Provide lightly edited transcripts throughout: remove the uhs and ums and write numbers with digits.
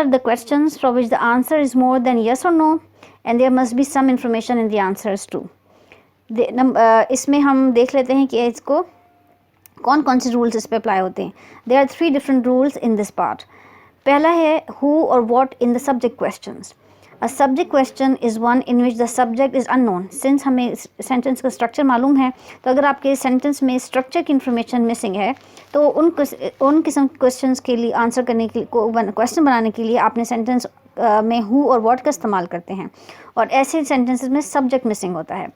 the questions for which the answer is more than yes or no and there must be some information in the answers too. इसमें हम देख लेते हैं कि इसको कौन कौन से रूल्स इस पे अप्लाई होते हैं. There are 3 different rules in this part. पहला है हु और what in the subject questions. A subject question is one in which the subject is unknown. Since हमें सेंटेंस का स्ट्रक्चर मालूम है, तो अगर आपके सेंटेंस में स्ट्रक्चर की इन्फॉर्मेशन मिसिंग है तो उन किस्म के क्वेश्चंस के लिए आंसर करने के लिए, क्वेश्चन बनाने के लिए आपने सेंटेंस में हु और व्हाट का इस्तेमाल करते हैं, और ऐसे सेंटेंसेस में सब्जेक्ट मिसिंग होता है.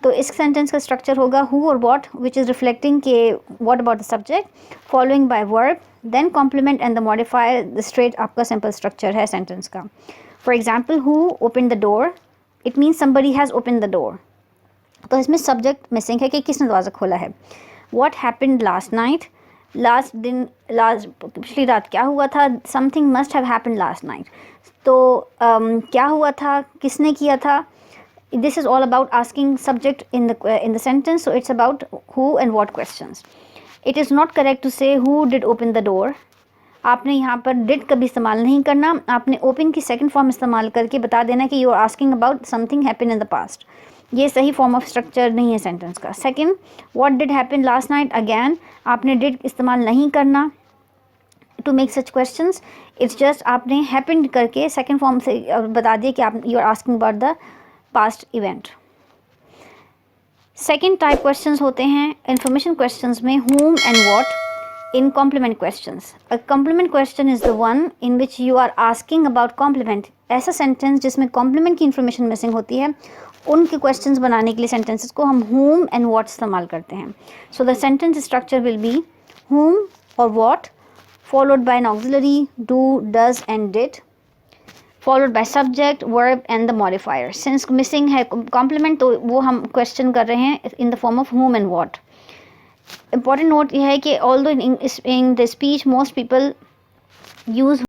तो इस सेंटेंस का स्ट्रक्चर होगा हु और व्हाट विच इज़ रिफ्लेक्टिंग के what about the subject, following by verb, then complement and the modifier. The straight आपका सिंपल स्ट्रक्चर है सेंटेंस का. For example who open the door, it means somebody has open the door. तो इसमें subject missing है कि किसने दरवाज़ा खोला है. व्हाट हैपेंड लास्ट नाइट, पिछली रात क्या हुआ था. Something must have happened last night. तो क्या हुआ था, किसने किया था. This is all about asking subject in the sentence, so it's about who and what questions. It is not correct to say who did open the door. आपने यहाँ पर did कभी इस्तेमाल नहीं करना. आपने open की second form इस्तेमाल करके बता देना कि you are asking about something happened in the past. ये सही form of structure नहीं है sentence का. Second, what did happen last night, again आपने did इस्तेमाल नहीं करना to make such questions. It's just आपने happened करके second form से बता दिया कि आप you are asking about the past event. Second type questions होते हैं इंफॉर्मेशन क्वेश्चंस में whom and what in complement questions. A complement question is the one in which you are asking about complement. ऐसा sentence जिसमें complement की information missing होती है, उनके questions बनाने के लिए सेंटेंसेस को हम whom and what इस्तेमाल करते हैं. So the sentence structure will be whom or what followed by an auxiliary, do, does and did, followed by subject, verb and the modifier. Since missing है complement, तो वो हम question कर रहे हैं in the form of whom and what. Important note यह है कि although in the speech most people use